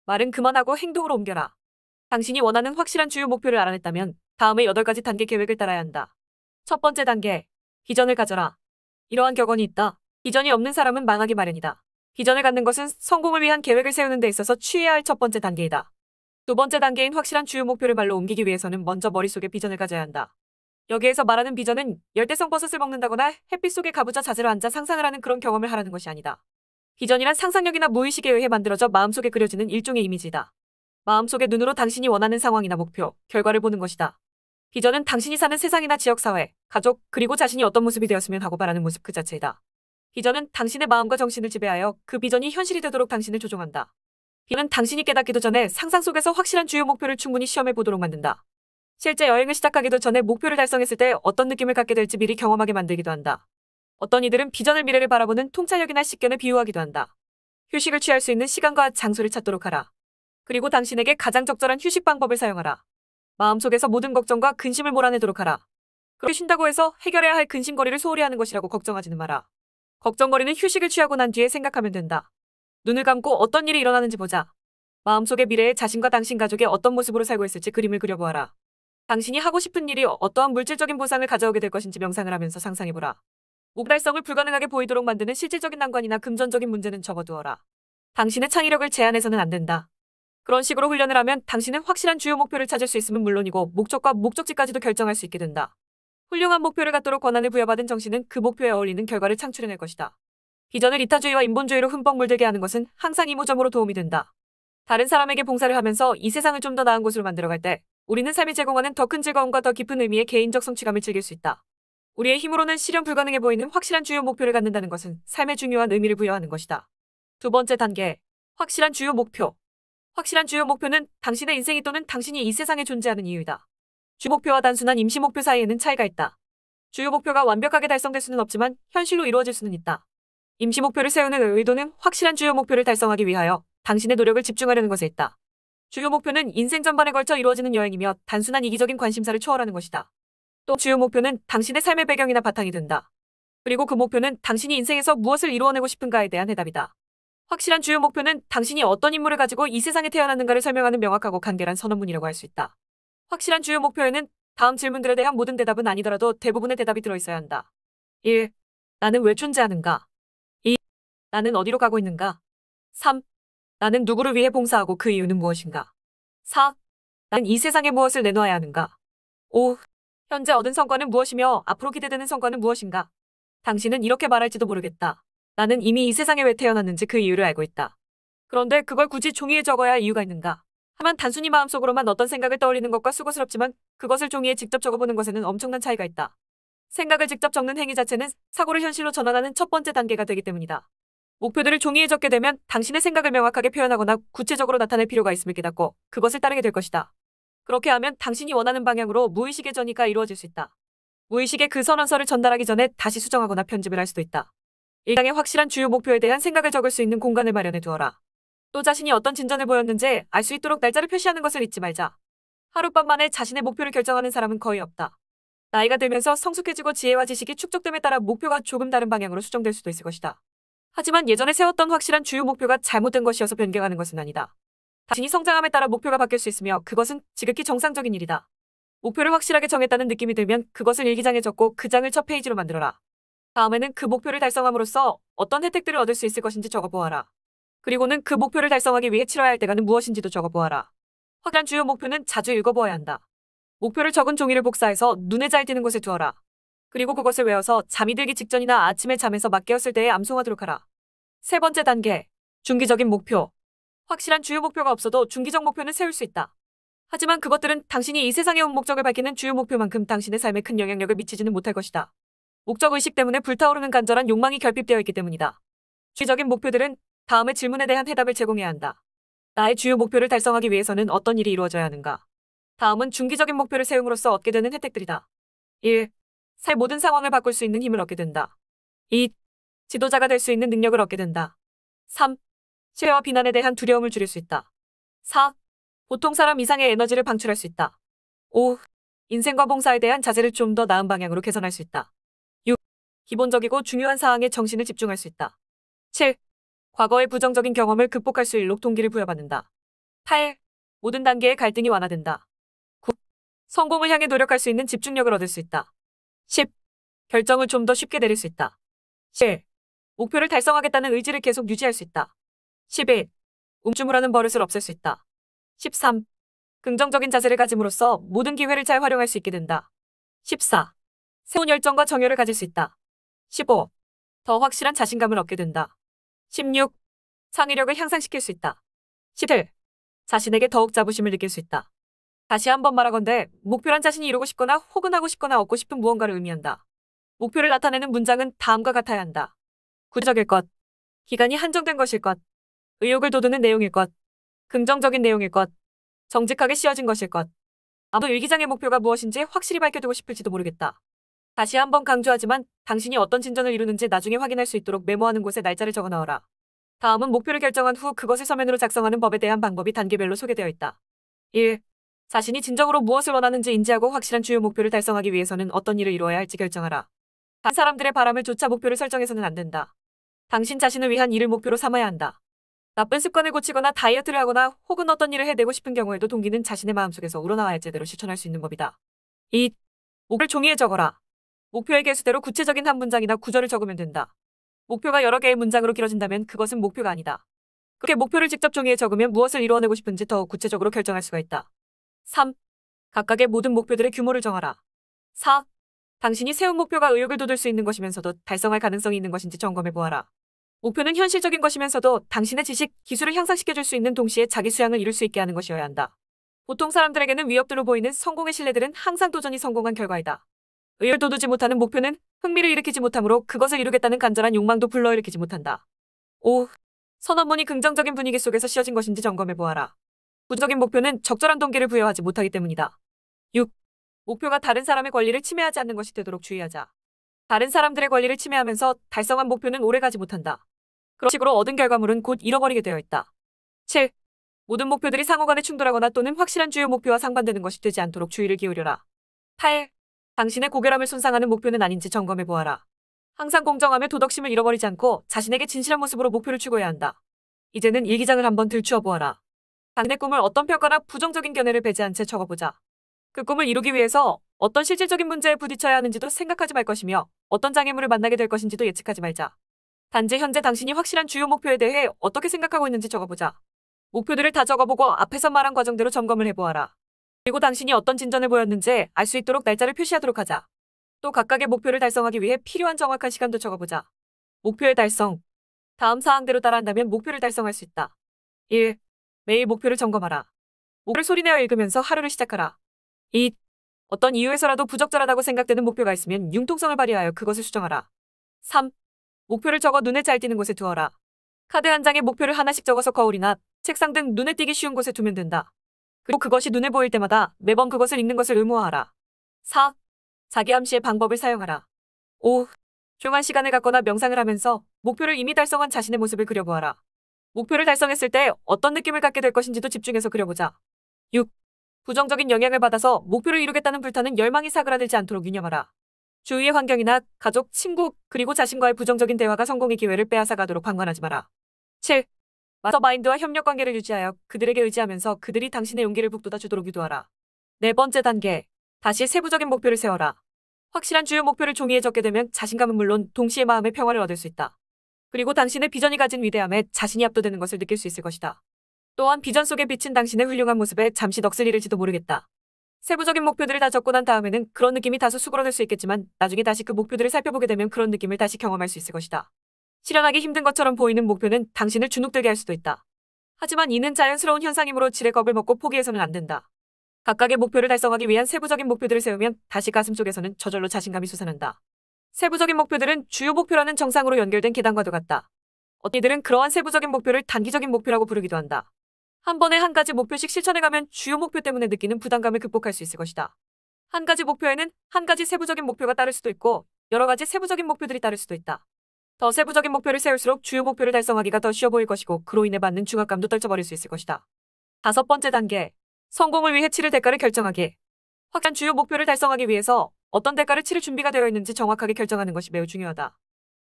말은 그만하고 행동으로 옮겨라. 당신이 원하는 확실한 주요 목표를 알아냈다면 다음의 8가지 단계 계획을 따라야 한다. 첫 번째 단계, 비전을 가져라. 이러한 격언이 있다. 비전이 없는 사람은 망하기 마련이다. 비전을 갖는 것은 성공을 위한 계획을 세우는 데 있어서 취해야 할 첫 번째 단계이다. 두 번째 단계인 확실한 주요 목표를 발로 옮기기 위해서는 먼저 머릿속에 비전을 가져야 한다. 여기에서 말하는 비전은 열대성 버섯을 먹는다거나 햇빛 속에 가부좌 자세로 앉아 상상을 하는 그런 경험을 하라는 것이 아니다. 비전이란 상상력이나 무의식에 의해 만들어져 마음속에 그려지는 일종의 이미지이다. 마음속의 눈으로 당신이 원하는 상황이나 목표, 결과를 보는 것이다. 비전은 당신이 사는 세상이나 지역사회, 가족, 그리고 자신이 어떤 모습이 되었으면 하고 바라는 모습 그 자체이다. 비전은 당신의 마음과 정신을 지배하여 그 비전이 현실이 되도록 당신을 조종한다. 비전은 당신이 깨닫기도 전에 상상 속에서 확실한 주요 목표를 충분히 시험해 보도록 만든다. 실제 여행을 시작하기도 전에 목표를 달성했을 때 어떤 느낌을 갖게 될지 미리 경험하게 만들기도 한다. 어떤 이들은 비전을 미래를 바라보는 통찰력이나 식견에 비유하기도 한다. 휴식을 취할 수 있는 시간과 장소를 찾도록 하라. 그리고 당신에게 가장 적절한 휴식 방법을 사용하라. 마음속에서 모든 걱정과 근심을 몰아내도록 하라. 그렇게 쉰다고 해서 해결해야 할 근심거리를 소홀히 하는 것이라고 걱정하지는 마라. 걱정거리는 휴식을 취하고 난 뒤에 생각하면 된다. 눈을 감고 어떤 일이 일어나는지 보자. 마음속의 미래의 자신과 당신 가족이 어떤 모습으로 살고 있을지 그림을 그려보아라. 당신이 하고 싶은 일이 어떠한 물질적인 보상을 가져오게 될 것인지 명상을 하면서 상상해보라. 목표 달성을 불가능하게 보이도록 만드는 실질적인 난관이나 금전적인 문제는 접어두어라. 당신의 창의력을 제한해서는 안 된다. 그런 식으로 훈련을 하면 당신은 확실한 주요 목표를 찾을 수 있으면 물론이고 목적과 목적지까지도 결정할 수 있게 된다. 훌륭한 목표를 갖도록 권한을 부여받은 정신은 그 목표에 어울리는 결과를 창출해낼 것이다. 비전을 이타주의와 인본주의로 흠뻑 물들게 하는 것은 항상 이모저모로 도움이 된다. 다른 사람에게 봉사를 하면서 이 세상을 좀 더 나은 곳으로 만들어갈 때 우리는 삶이 제공하는 더 큰 즐거움과 더 깊은 의미의 개인적 성취감을 즐길 수 있다. 우리의 힘으로는 실현 불가능해 보이는 확실한 주요 목표를 갖는다는 것은 삶에 중요한 의미를 부여하는 것이다. 두 번째 단계, 확실한 주요 목표. 확실한 주요 목표는 당신의 인생이 또는 당신이 이 세상에 존재하는 이유이다. 주 목표와 단순한 임시 목표 사이에는 차이가 있다. 주요 목표가 완벽하게 달성될 수는 없지만 현실로 이루어질 수는 있다. 임시 목표를 세우는 의도는 확실한 주요 목표를 달성하기 위하여 당신의 노력을 집중하려는 것에 있다. 주요 목표는 인생 전반에 걸쳐 이루어지는 여행이며 단순한 이기적인 관심사를 초월하는 것이다. 또 주요 목표는 당신의 삶의 배경이나 바탕이 된다. 그리고 그 목표는 당신이 인생에서 무엇을 이루어내고 싶은가에 대한 해답이다. 확실한 주요 목표는 당신이 어떤 임무를 가지고 이 세상에 태어났는가를 설명하는 명확하고 간결한 선언문이라고 할 수 있다. 확실한 주요 목표에는 다음 질문들에 대한 모든 대답은 아니더라도 대부분의 대답이 들어있어야 한다. 1. 나는 왜 존재하는가? 2. 나는 어디로 가고 있는가? 3. 나는 누구를 위해 봉사하고 그 이유는 무엇인가? 4. 나는 이 세상에 무엇을 내놓아야 하는가? 5. 현재 얻은 성과는 무엇이며 앞으로 기대되는 성과는 무엇인가? 당신은 이렇게 말할지도 모르겠다. 나는 이미 이 세상에 왜 태어났는지 그 이유를 알고 있다. 그런데 그걸 굳이 종이에 적어야 할 이유가 있는가? 하만 단순히 마음속으로만 어떤 생각을 떠올리는 것과 수고스럽지만 그것을 종이에 직접 적어보는 것에는 엄청난 차이가 있다. 생각을 직접 적는 행위 자체는 사고를 현실로 전환하는 첫 번째 단계가 되기 때문이다. 목표들을 종이에 적게 되면 당신의 생각을 명확하게 표현하거나 구체적으로 나타낼 필요가 있음을 깨닫고 그것을 따르게 될 것이다. 그렇게 하면 당신이 원하는 방향으로 무의식의 전이가 이루어질 수 있다. 무의식의 그 선언서를 전달하기 전에 다시 수정하거나 편집을 할 수도 있다. 일상의 확실한 주요 목표에 대한 생각을 적을 수 있는 공간을 마련해 두어라. 또 자신이 어떤 진전을 보였는지 알 수 있도록 날짜를 표시하는 것을 잊지 말자. 하룻밤 만에 자신의 목표를 결정하는 사람은 거의 없다. 나이가 들면서 성숙해지고 지혜와 지식이 축적됨에 따라 목표가 조금 다른 방향으로 수정될 수도 있을 것이다. 하지만 예전에 세웠던 확실한 주요 목표가 잘못된 것이어서 변경하는 것은 아니다. 당신이 성장함에 따라 목표가 바뀔 수 있으며 그것은 지극히 정상적인 일이다. 목표를 확실하게 정했다는 느낌이 들면 그것을 일기장에 적고 그 장을 첫 페이지로 만들어라. 다음에는 그 목표를 달성함으로써 어떤 혜택들을 얻을 수 있을 것인지 적어보아라. 그리고는 그 목표를 달성하기 위해 치러야 할 때가는 무엇인지도 적어보아라. 확실한 주요 목표는 자주 읽어보아야 한다. 목표를 적은 종이를 복사해서 눈에 잘 띄는 곳에 두어라. 그리고 그것을 외워서 잠이 들기 직전이나 아침에 잠에서 막 깨었을 때에 암송하도록 하라. 세 번째 단계, 중기적인 목표. 확실한 주요 목표가 없어도 중기적 목표는 세울 수 있다. 하지만 그것들은 당신이 이 세상에 온 목적을 밝히는 주요 목표만큼 당신의 삶에 큰 영향력을 미치지는 못할 것이다. 목적의식 때문에 불타오르는 간절한 욕망이 결핍되어 있기 때문이다. 주기적인 목표들은 다음의 질문에 대한 해답을 제공해야 한다. 나의 주요 목표를 달성하기 위해서는 어떤 일이 이루어져야 하는가? 다음은 중기적인 목표를 세움으로써 얻게 되는 혜택들이다. 1. 살 모든 상황을 바꿀 수 있는 힘을 얻게 된다. 2. 지도자가 될 수 있는 능력을 얻게 된다. 3. 실패와 비난에 대한 두려움을 줄일 수 있다. 4. 보통 사람 이상의 에너지를 방출할 수 있다. 5. 인생과 봉사에 대한 자세를 좀 더 나은 방향으로 개선할 수 있다. 6. 기본적이고 중요한 사항에 정신을 집중할 수 있다. 7. 과거의 부정적인 경험을 극복할 수 있도록 동기를 부여받는다. 8. 모든 단계의 갈등이 완화된다. 9. 성공을 향해 노력할 수 있는 집중력을 얻을 수 있다. 10. 결정을 좀 더 쉽게 내릴 수 있다. 11. 목표를 달성하겠다는 의지를 계속 유지할 수 있다. 11. 움츠무라는 버릇을 없앨 수 있다. 13. 긍정적인 자세를 가짐으로써 모든 기회를 잘 활용할 수 있게 된다. 14. 새로운 열정과 정열을 가질 수 있다. 15. 더 확실한 자신감을 얻게 된다. 16. 창의력을 향상시킬 수 있다. 17. 자신에게 더욱 자부심을 느낄 수 있다. 다시 한번 말하건대 목표란 자신이 이루고 싶거나 혹은 하고 싶거나 얻고 싶은 무언가를 의미한다. 목표를 나타내는 문장은 다음과 같아야 한다. 구체적일 것, 기간이 한정된 것일 것, 의욕을 돋우는 내용일 것, 긍정적인 내용일 것, 정직하게 씌워진 것일 것. 아무 일기장의 목표가 무엇인지 확실히 밝혀두고 싶을지도 모르겠다. 다시 한번 강조하지만 당신이 어떤 진전을 이루는지 나중에 확인할 수 있도록 메모하는 곳에 날짜를 적어 넣어라. 다음은 목표를 결정한 후 그것을 서면으로 작성하는 법에 대한 방법이 단계별로 소개되어 있다. 1. 자신이 진정으로 무엇을 원하는지 인지하고 확실한 주요 목표를 달성하기 위해서는 어떤 일을 이루어야 할지 결정하라. 다른 사람들의 바람을 좇아 목표를 설정해서는 안 된다. 당신 자신을 위한 일을 목표로 삼아야 한다. 나쁜 습관을 고치거나 다이어트를 하거나 혹은 어떤 일을 해내고 싶은 경우에도 동기는 자신의 마음속에서 우러나와야 제대로 실천할 수 있는 법이다. 2. 목표를 종이에 적어라. 목표의 개수대로 구체적인 한 문장이나 구절을 적으면 된다. 목표가 여러 개의 문장으로 길어진다면 그것은 목표가 아니다. 그렇게 목표를 직접 종이에 적으면 무엇을 이루어내고 싶은지 더 구체적으로 결정할 수가 있다. 3. 각각의 모든 목표들의 규모를 정하라. 4. 당신이 세운 목표가 의욕을 돋울 수 있는 것이면서도 달성할 가능성이 있는 것인지 점검해 보아라. 목표는 현실적인 것이면서도 당신의 지식, 기술을 향상시켜줄 수 있는 동시에 자기 수양을 이룰 수 있게 하는 것이어야 한다. 보통 사람들에게는 위협들로 보이는 성공의 신뢰들은 항상 도전이 성공한 결과이다. 의욕을 돋우지 못하는 목표는 흥미를 일으키지 못하므로 그것을 이루겠다는 간절한 욕망도 불러일으키지 못한다. 5. 선언문이 긍정적인 분위기 속에서 씌워진 것인지 점검해 보아라. 부정적인 목표는 적절한 동기를 부여하지 못하기 때문이다. 6. 목표가 다른 사람의 권리를 침해하지 않는 것이 되도록 주의하자. 다른 사람들의 권리를 침해하면서 달성한 목표는 오래가지 못한다. 그런 식으로 얻은 결과물은 곧 잃어버리게 되어 있다. 7. 모든 목표들이 상호간에 충돌하거나 또는 확실한 주요 목표와 상반되는 것이 되지 않도록 주의를 기울여라. 8. 당신의 고결함을 손상하는 목표는 아닌지 점검해 보아라. 항상 공정하며 도덕심을 잃어버리지 않고 자신에게 진실한 모습으로 목표를 추구해야 한다. 이제는 일기장을 한번 들추어 보아라. 당신의 꿈을 어떤 평가나 부정적인 견해를 배제한 채 적어보자. 그 꿈을 이루기 위해서 어떤 실질적인 문제에 부딪혀야 하는지도 생각하지 말 것이며 어떤 장애물을 만나게 될 것인지도 예측하지 말자. 단지 현재 당신이 확실한 주요 목표에 대해 어떻게 생각하고 있는지 적어보자. 목표들을 다 적어보고 앞에서 말한 과정대로 점검을 해보아라. 그리고 당신이 어떤 진전을 보였는지 알 수 있도록 날짜를 표시하도록 하자. 또 각각의 목표를 달성하기 위해 필요한 정확한 시간도 적어보자. 목표의 달성. 다음 사항대로 따라한다면 목표를 달성할 수 있다. 1. 매일 목표를 점검하라. 목표를 소리내어 읽으면서 하루를 시작하라. 2. 어떤 이유에서라도 부적절하다고 생각되는 목표가 있으면 융통성을 발휘하여 그것을 수정하라. 3. 목표를 적어 눈에 잘 띄는 곳에 두어라. 카드 한 장에 목표를 하나씩 적어서 거울이나 책상 등 눈에 띄기 쉬운 곳에 두면 된다. 그리고 그것이 눈에 보일 때마다 매번 그것을 읽는 것을 의무화하라. 4. 자기 암시의 방법을 사용하라. 5. 조용한 시간을 갖거나 명상을 하면서 목표를 이미 달성한 자신의 모습을 그려보아라. 목표를 달성했을 때 어떤 느낌을 갖게 될 것인지도 집중해서 그려보자. 6. 부정적인 영향을 받아서 목표를 이루겠다는 불타는 열망이 사그라들지 않도록 유념하라. 주위의 환경이나 가족, 친구, 그리고 자신과의 부정적인 대화가 성공의 기회를 빼앗아가도록 방관하지 마라. 7. 마스터마인드와 협력관계를 유지하여 그들에게 의지하면서 그들이 당신의 용기를 북돋아주도록 유도하라. 네 번째 단계. 다시 세부적인 목표를 세워라. 확실한 주요 목표를 종이에 적게 되면 자신감은 물론 동시에 마음의 평화를 얻을 수 있다. 그리고 당신의 비전이 가진 위대함에 자신이 압도되는 것을 느낄 수 있을 것이다. 또한 비전 속에 비친 당신의 훌륭한 모습에 잠시 넋을 잃을지도 모르겠다. 세부적인 목표들을 다 적고 난 다음에는 그런 느낌이 다소 수그러들 수 있겠지만 나중에 다시 그 목표들을 살펴보게 되면 그런 느낌을 다시 경험할 수 있을 것이다. 실현하기 힘든 것처럼 보이는 목표는 당신을 주눅들게 할 수도 있다. 하지만 이는 자연스러운 현상이므로 지레 겁을 먹고 포기해서는 안 된다. 각각의 목표를 달성하기 위한 세부적인 목표들을 세우면 다시 가슴 속에서는 저절로 자신감이 솟아난다. 세부적인 목표들은 주요 목표라는 정상으로 연결된 계단과도 같다. 어떤 이들은 그러한 세부적인 목표를 단기적인 목표라고 부르기도 한다. 한 번에 한 가지 목표씩 실천해가면 주요 목표 때문에 느끼는 부담감을 극복할 수 있을 것이다. 한 가지 목표에는 한 가지 세부적인 목표가 따를 수도 있고 여러 가지 세부적인 목표들이 따를 수도 있다. 더 세부적인 목표를 세울수록 주요 목표를 달성하기가 더 쉬워 보일 것이고 그로 인해 받는 중압감도 떨쳐버릴 수 있을 것이다. 다섯 번째 단계. 성공을 위해 치를 대가를 결정하기. 확실한 주요 목표를 달성하기 위해서 어떤 대가를 치를 준비가 되어 있는지 정확하게 결정하는 것이 매우 중요하다.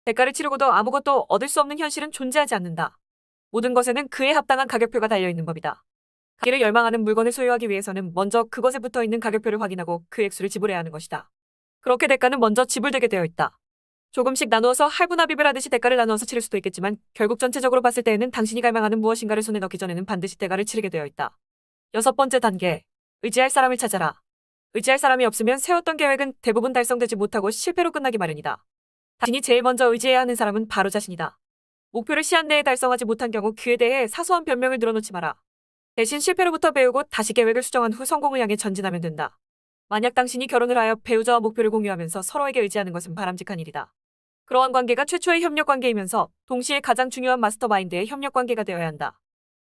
대가를 치르고도 아무것도 얻을 수 없는 현실은 존재하지 않는다. 모든 것에는 그에 합당한 가격표가 달려있는 법이다. 가게를 열망하는 물건을 소유하기 위해서는 먼저 그것에 붙어있는 가격표를 확인하고 그 액수를 지불해야 하는 것이다. 그렇게 대가는 먼저 지불되게 되어 있다. 조금씩 나누어서 할부납입을 하듯이 대가를 나누어서 치를 수도 있겠지만 결국 전체적으로 봤을 때에는 당신이 갈망하는 무엇인가를 손에 넣기 전에는 반드시 대가를 치르게 되어 있다. 6번째 단계. 의지할 사람을 찾아라. 의지할 사람이 없으면 세웠던 계획은 대부분 달성되지 못하고 실패로 끝나기 마련이다. 당신이 제일 먼저 의지해야 하는 사람은 바로 자신이다. 목표를 시한 내에 달성하지 못한 경우 그에 대해 사소한 변명을 늘어놓지 마라. 대신 실패로부터 배우고 다시 계획을 수정한 후 성공을 향해 전진하면 된다. 만약 당신이 결혼을 하여 배우자와 목표를 공유하면서 서로에게 의지하는 것은 바람직한 일이다. 그러한 관계가 최초의 협력 관계이면서 동시에 가장 중요한 마스터마인드의 협력 관계가 되어야 한다.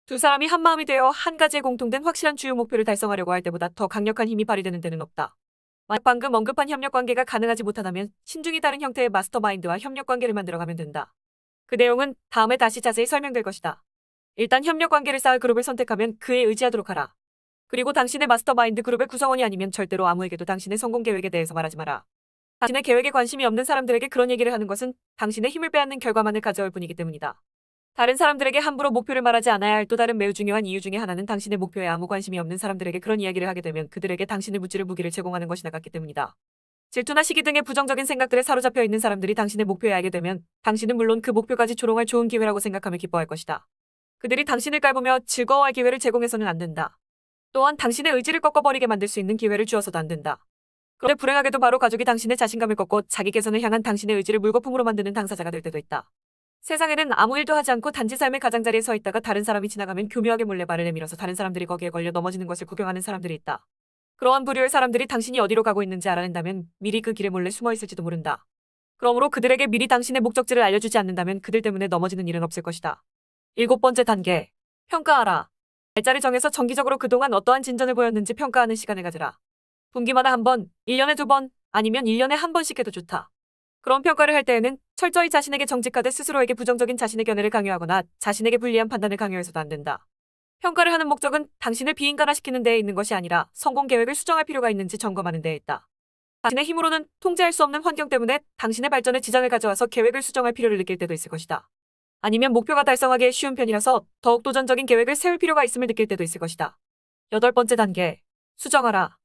두 사람이 한 마음이 되어 한 가지의 공통된 확실한 주요 목표를 달성하려고 할 때보다 더 강력한 힘이 발휘되는 데는 없다. 만약 방금 언급한 협력 관계가 가능하지 못하다면 신중히 다른 형태의 마스터마인드와 협력 관계를 만들어가면 된다. 그 내용은 다음에 다시 자세히 설명될 것이다. 일단 협력 관계를 쌓을 그룹을 선택하면 그에 의지하도록 하라. 그리고 당신의 마스터마인드 그룹의 구성원이 아니면 절대로 아무에게도 당신의 성공 계획에 대해서 말하지 마라. 당신의 계획에 관심이 없는 사람들에게 그런 얘기를 하는 것은 당신의 힘을 빼앗는 결과만을 가져올 뿐이기 때문이다. 다른 사람들에게 함부로 목표를 말하지 않아야 할 또 다른 매우 중요한 이유 중에 하나는 당신의 목표에 아무 관심이 없는 사람들에게 그런 이야기를 하게 되면 그들에게 당신을 무찌를 무기를 제공하는 것이 나갔기 때문이다. 질투나 시기 등의 부정적인 생각들에 사로잡혀 있는 사람들이 당신의 목표에 알게 되면 당신은 물론 그 목표까지 조롱할 좋은 기회라고 생각하며 기뻐할 것이다. 그들이 당신을 깔보며 즐거워할 기회를 제공해서는 안 된다. 또한 당신의 의지를 꺾어버리게 만들 수 있는 기회를 주어서도 안 된다. 그런데 불행하게도 바로 가족이 당신의 자신감을 꺾고 자기 개선을 향한 당신의 의지를 물거품으로 만드는 당사자가 될 때도 있다. 세상에는 아무 일도 하지 않고 단지 삶의 가장자리에 서 있다가 다른 사람이 지나가면 교묘하게 몰래 발을 내밀어서 다른 사람들이 거기에 걸려 넘어지는 것을 구경하는 사람들이 있다. 그러한 부류의 사람들이 당신이 어디로 가고 있는지 알아낸다면 미리 그 길에 몰래 숨어 있을지도 모른다. 그러므로 그들에게 미리 당신의 목적지를 알려주지 않는다면 그들 때문에 넘어지는 일은 없을 것이다. 7번째 단계. 평가하라. 날짜를 정해서 정기적으로 그동안 어떠한 진전을 보였는지 평가하는 시간을 가져라. 분기마다 한 번, 1년에 2번, 아니면 1년에 한 번씩 해도 좋다. 그런 평가를 할 때에는 철저히 자신에게 정직하되 스스로에게 부정적인 자신의 견해를 강요하거나 자신에게 불리한 판단을 강요해서도 안 된다. 평가를 하는 목적은 당신을 비인간화시키는 데에 있는 것이 아니라 성공 계획을 수정할 필요가 있는지 점검하는 데에 있다. 당신의 힘으로는 통제할 수 없는 환경 때문에 당신의 발전에 지장을 가져와서 계획을 수정할 필요를 느낄 때도 있을 것이다. 아니면 목표가 달성하기 쉬운 편이라서 더욱 도전적인 계획을 세울 필요가 있음을 느낄 때도 있을 것이다. 8번째 단계. 수정하라.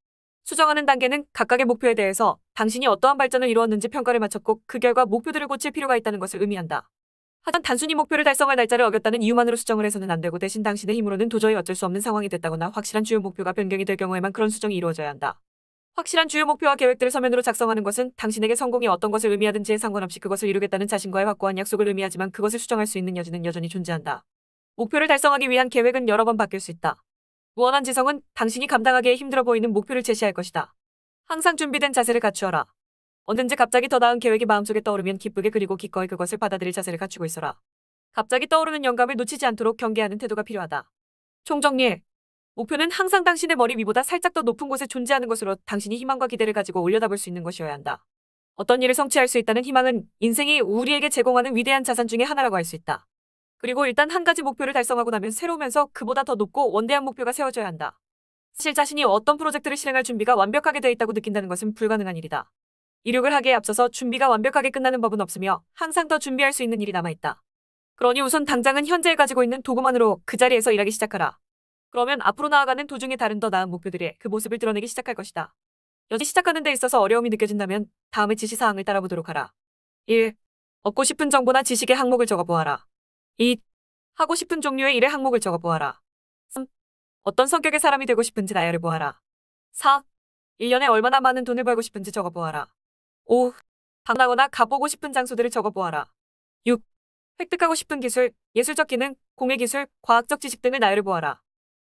수정하는 단계는 각각의 목표에 대해서 당신이 어떠한 발전을 이루었는지 평가를 마쳤고 그 결과 목표들을 고칠 필요가 있다는 것을 의미한다. 하지만 단순히 목표를 달성할 날짜를 어겼다는 이유만으로 수정을 해서는 안 되고 대신 당신의 힘으로는 도저히 어쩔 수 없는 상황이 됐다거나 확실한 주요 목표가 변경이 될 경우에만 그런 수정이 이루어져야 한다. 확실한 주요 목표와 계획들을 서면으로 작성하는 것은 당신에게 성공이 어떤 것을 의미하든지에 상관없이 그것을 이루겠다는 자신과의 확고한 약속을 의미하지만 그것을 수정할 수 있는 여지는 여전히 존재한다. 목표를 달성하기 위한 계획은 여러 번 바뀔 수 있다. 무한한 지성은 당신이 감당하기에 힘들어 보이는 목표를 제시할 것이다. 항상 준비된 자세를 갖추어라. 언제든지 갑자기 더 나은 계획이 마음속에 떠오르면 기쁘게 그리고 기꺼이 그것을 받아들일 자세를 갖추고 있어라. 갑자기 떠오르는 영감을 놓치지 않도록 경계하는 태도가 필요하다. 총정리. 목표는 항상 당신의 머리 위보다 살짝 더 높은 곳에 존재하는 것으로 당신이 희망과 기대를 가지고 올려다볼 수 있는 것이어야 한다. 어떤 일을 성취할 수 있다는 희망은 인생이 우리에게 제공하는 위대한 자산 중에 하나라고 할 수 있다. 그리고 일단 한 가지 목표를 달성하고 나면 새로우면서 그보다 더 높고 원대한 목표가 세워져야 한다. 사실 자신이 어떤 프로젝트를 실행할 준비가 완벽하게 되어 있다고 느낀다는 것은 불가능한 일이다. 이륙을 하기에 앞서서 준비가 완벽하게 끝나는 법은 없으며 항상 더 준비할 수 있는 일이 남아있다. 그러니 우선 당장은 현재 가지고 있는 도구만으로 그 자리에서 일하기 시작하라. 그러면 앞으로 나아가는 도중에 다른 더 나은 목표들의 그 모습을 드러내기 시작할 것이다. 여전히 시작하는 데 있어서 어려움이 느껴진다면 다음의 지시사항을 따라보도록 하라. 1. 얻고 싶은 정보나 지식의 항목을 적어보아라. 2. 하고 싶은 종류의 일의 항목을 적어보아라. 3. 어떤 성격의 사람이 되고 싶은지 나열해 보아라. 4. 1년에 얼마나 많은 돈을 벌고 싶은지 적어보아라. 5. 방문하거나 가보고 싶은 장소들을 적어보아라. 6. 획득하고 싶은 기술, 예술적 기능, 공예 기술, 과학적 지식 등을 나열해 보아라.